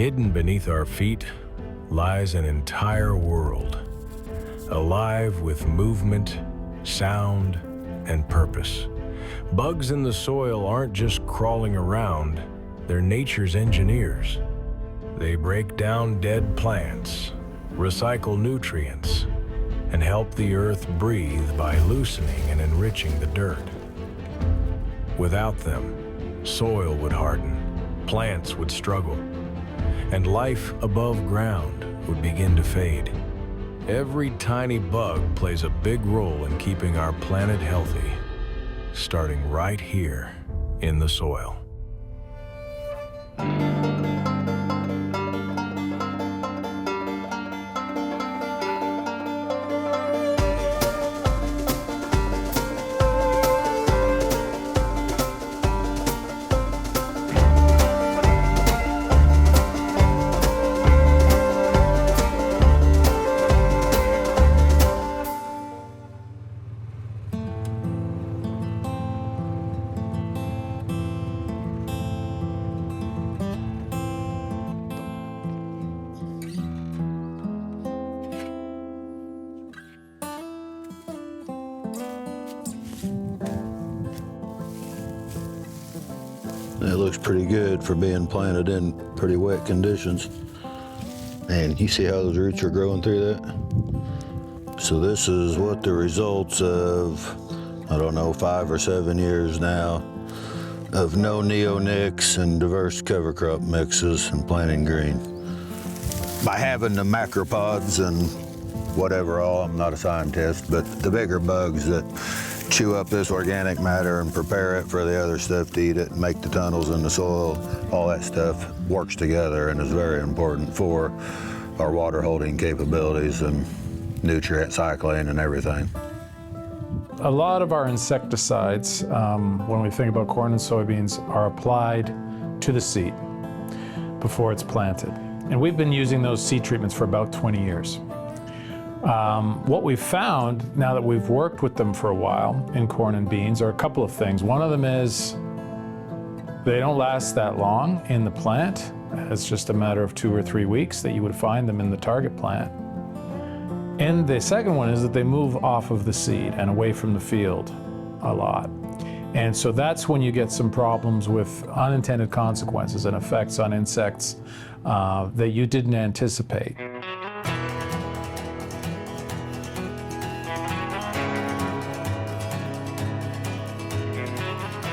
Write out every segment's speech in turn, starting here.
Hidden beneath our feet lies an entire world, alive with movement, sound, and purpose. Bugs in the soil aren't just crawling around, they're nature's engineers. They break down dead plants, recycle nutrients, and help the earth breathe by loosening and enriching the dirt. Without them, soil would harden, plants would struggle, and life above ground would begin to fade. Every tiny bug plays a big role in keeping our planet healthy, starting right here in the soil. It looks pretty good for being planted in pretty wet conditions. And you see how those roots are growing through that? So this is what the results of, I don't know, 5 or 7 years now of no neonics and diverse cover crop mixes and planting green. By having the macropods and whatever all, I'm not a scientist, but the bigger bugs that chew up this organic matter and prepare it for the other stuff to eat it and make the tunnels in the soil, all that stuff works together and is very important for our water holding capabilities and nutrient cycling and everything. A lot of our insecticides, when we think about corn and soybeans, are applied to the seed before it's planted. And we've been using those seed treatments for about 20 years. What we've found, now that we've worked with them for a while in corn and beans, are a couple of things. One of them is they don't last that long in the plant. It's just a matter of 2 or 3 weeks that you would find them in the target plant. And the second one is that they move off of the seed and away from the field a lot. And so that's when you get some problems with unintended consequences and effects on insects that you didn't anticipate.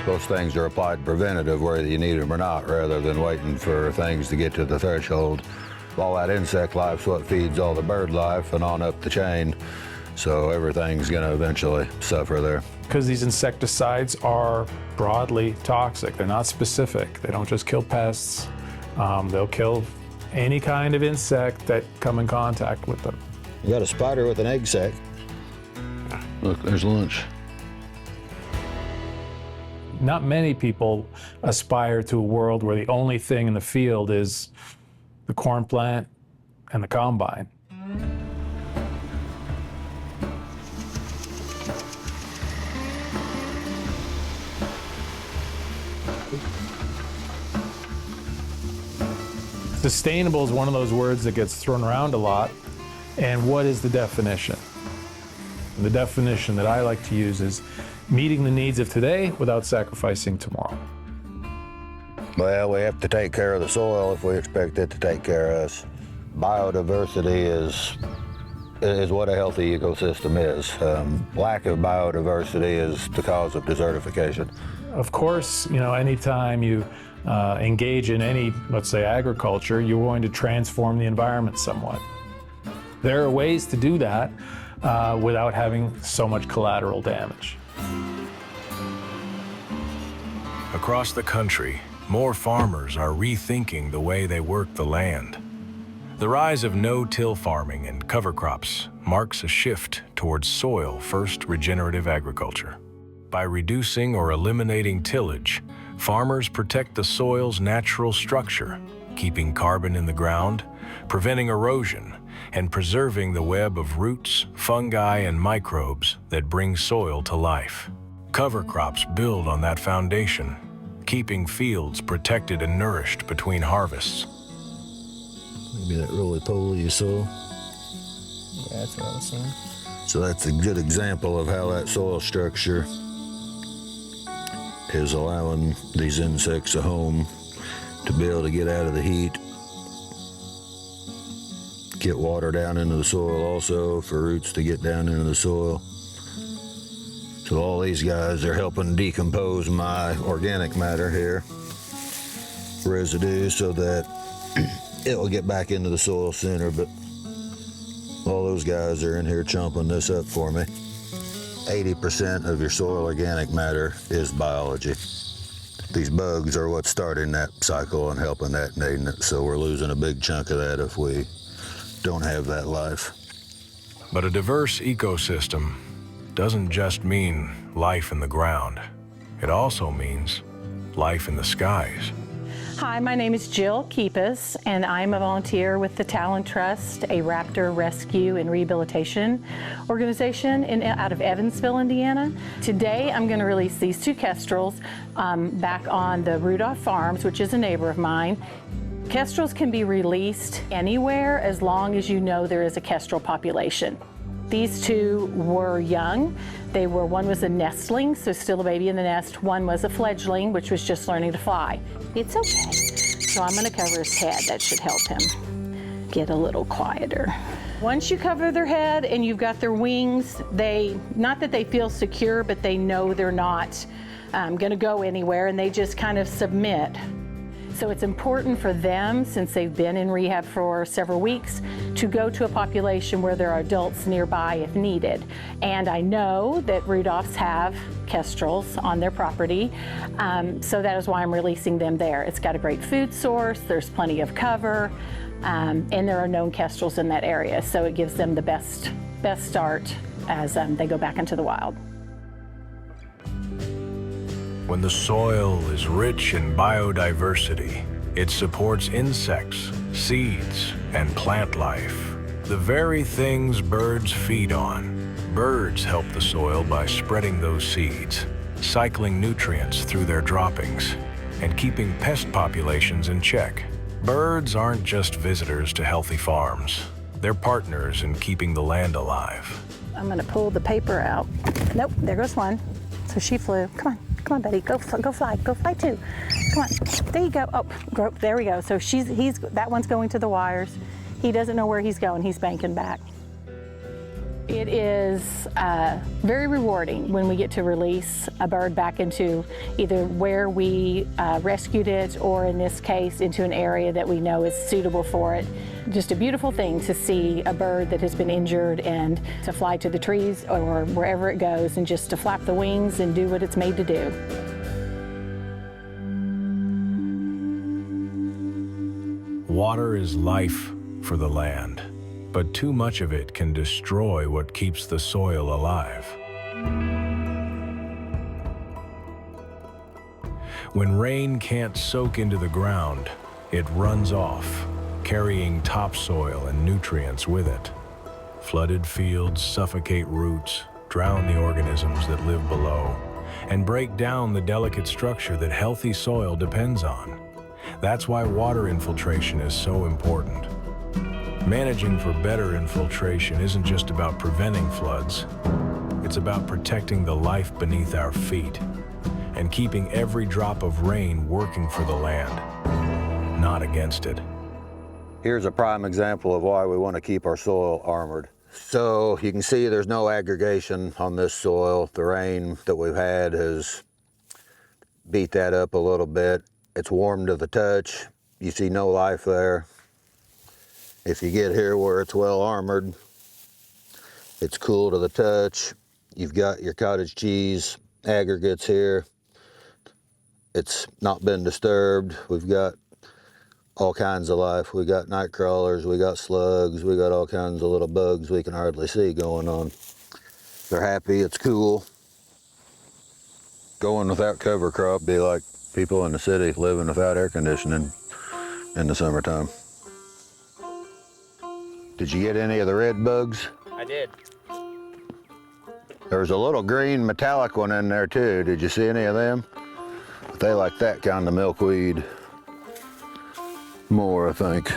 Those things are applied preventative, whether you need them or not, rather than waiting for things to get to the threshold. All that insect life's what feeds all the bird life and on up the chain, so everything's gonna eventually suffer there. Because these insecticides are broadly toxic. They're not specific. They don't just kill pests. They'll kill any kind of insect that come in contact with them. You got a spider with an egg sac. Look, there's lunch. Not many people aspire to a world where the only thing in the field is the corn plant and the combine. Sustainable is one of those words that gets thrown around a lot. And what is the definition? The definition that I like to use is meeting the needs of today without sacrificing tomorrow. Well, we have to take care of the soil if we expect it to take care of us. Biodiversity is what a healthy ecosystem is. Lack of biodiversity is the cause of desertification. Of course, anytime you engage in any, let's say, agriculture, you're going to transform the environment somewhat. There are ways to do that without having so much collateral damage. Across the country, more farmers are rethinking the way they work the land. The rise of no-till farming and cover crops marks a shift towards soil-first regenerative agriculture. By reducing or eliminating tillage, farmers protect the soil's natural structure, keeping carbon in the ground, preventing erosion, and preserving the web of roots, fungi, and microbes that bring soil to life. Cover crops build on that foundation, keeping fields protected and nourished between harvests. Maybe that roly-poly you saw. Yeah, that's what I was saying. So that's a good example of how that soil structure is allowing these insects a home to be able to get out of the heat, get water down into the soil also for roots to get down into the soil. So all these guys are helping decompose my organic matter here, residue, so that it will get back into the soil sooner, but all those guys are in here chomping this up for me. 80% of your soil organic matter is biology. These bugs are what's starting that cycle and helping that maintenance, so we're losing a big chunk of that if we don't have that life. But a diverse ecosystem doesn't just mean life in the ground. It also means life in the skies. Hi, my name is Jill Keepus, and I'm a volunteer with the Talon Trust, a raptor rescue and rehabilitation organization out of Evansville, Indiana. Today, I'm going to release these two kestrels back on the Rudolph Farms, which is a neighbor of mine. Kestrels can be released anywhere as long as you know there is a kestrel population. These two were young. One was a nestling, so still a baby in the nest. One was a fledgling, which was just learning to fly. It's okay. So I'm gonna cover his head. That should help him get a little quieter. Once you cover their head and you've got their wings, not that they feel secure, but they know they're not gonna go anywhere, and they just kind of submit. So it's important for them, since they've been in rehab for several weeks, to go to a population where there are adults nearby if needed. And I know that Rudolphs have kestrels on their property, so that is why I'm releasing them there. It's got a great food source, there's plenty of cover, and there are known kestrels in that area, so it gives them the best start as they go back into the wild. When the soil is rich in biodiversity, it supports insects, seeds, and plant life. The very things birds feed on. Birds help the soil by spreading those seeds, cycling nutrients through their droppings, and keeping pest populations in check. Birds aren't just visitors to healthy farms. They're partners in keeping the land alive. I'm gonna pull the paper out. Nope, there goes one. So she flew. Come on, Betty, go fly too. Come on, there you go. Oh, there we go. So that one's going to the wires. He doesn't know where he's going. He's banking back. It is very rewarding when we get to release a bird back into either where we rescued it, or in this case, into an area that we know is suitable for it. Just a beautiful thing to see a bird that has been injured and to fly to the trees or wherever it goes, and just to flap the wings and do what it's made to do. Water is life for the land, but too much of it can destroy what keeps the soil alive. When rain can't soak into the ground, it runs off, carrying topsoil and nutrients with it. Flooded fields suffocate roots, drown the organisms that live below, and break down the delicate structure that healthy soil depends on. That's why water infiltration is so important. Managing for better infiltration isn't just about preventing floods. It's about protecting the life beneath our feet and keeping every drop of rain working for the land, not against it. Here's a prime example of why we want to keep our soil armored. So you can see there's no aggregation on this soil. The rain that we've had has beat that up a little bit. It's warm to the touch. You see no life there. If you get here where it's well armored, it's cool to the touch. You've got your cottage cheese aggregates here. It's not been disturbed. We've got all kinds of life. We got night crawlers, we got slugs, we got all kinds of little bugs we can hardly see going on. They're happy, it's cool. Going without cover crop be like people in the city living without air conditioning in the summertime. Did you get any of the red bugs? I did. There's a little green metallic one in there too. Did you see any of them? They like that kind of milkweed. More, I think.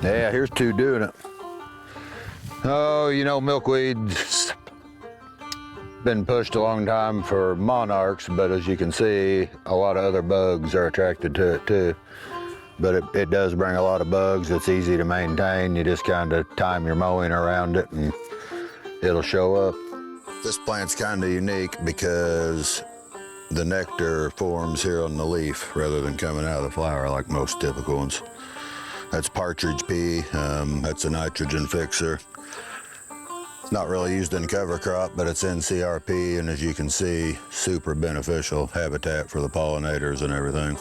Yeah, here's two doing it. Oh, you know, milkweed's been pushed a long time for monarchs, but as you can see, a lot of other bugs are attracted to it too. But it does bring a lot of bugs. It's easy to maintain. You just kind of time your mowing around it and it'll show up. This plant's kind of unique because the nectar forms here on the leaf rather than coming out of the flower like most typical ones. That's partridge pea. That's a nitrogen fixer. It's not really used in cover crop, but it's in CRP, and as you can see, super beneficial habitat for the pollinators and everything.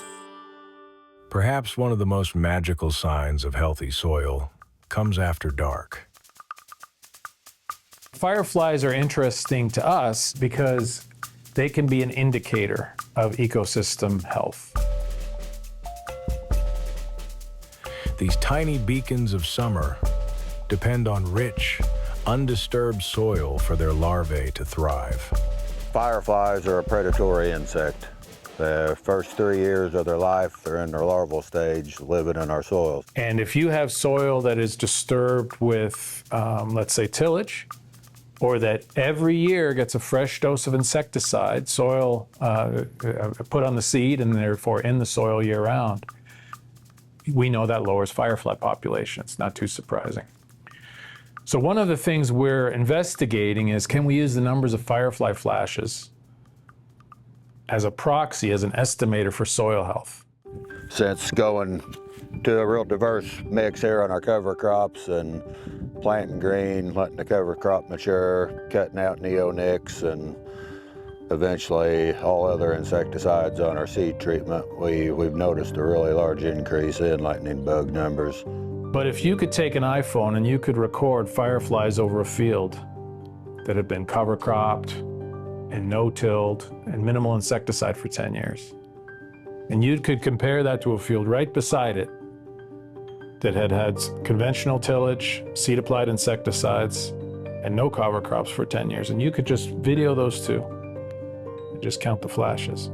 Perhaps one of the most magical signs of healthy soil comes after dark. Fireflies are interesting to us because they can be an indicator of ecosystem health. These tiny beacons of summer depend on rich, undisturbed soil for their larvae to thrive. Fireflies are a predatory insect. The first 3 years of their life, they're in their larval stage, living in our soil. And if you have soil that is disturbed with, let's say, tillage, or that every year gets a fresh dose of insecticide, soil put on the seed and therefore in the soil year round, we know that lowers firefly population. It's not too surprising. So one of the things we're investigating is, can we use the numbers of firefly flashes as a proxy, as an estimator for soil health? Since going to a real diverse mix here on our cover crops and planting green, letting the cover crop mature, cutting out neonics, and eventually all other insecticides on our seed treatment, we've noticed a really large increase in lightning bug numbers. But if you could take an iPhone and you could record fireflies over a field that had been cover cropped and no-tilled and minimal insecticide for 10 years, and you could compare that to a field right beside it that had had conventional tillage, seed-applied insecticides, and no cover crops for 10 years, and you could just video those two and just count the flashes.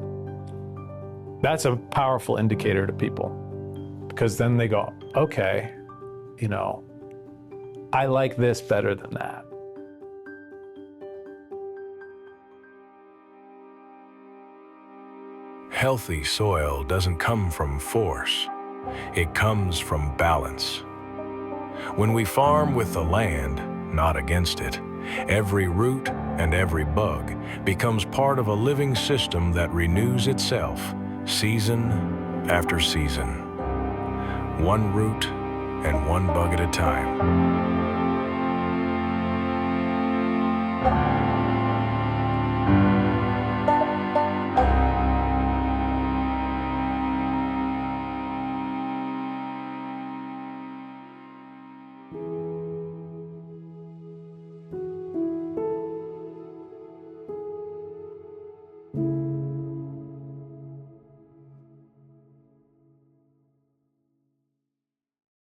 That's a powerful indicator to people, because then they go, okay, you know, I like this better than that. Healthy soil doesn't come from force. It comes from balance. When we farm with the land, not against it, every root and every bug becomes part of a living system that renews itself season after season. One root and one bug at a time.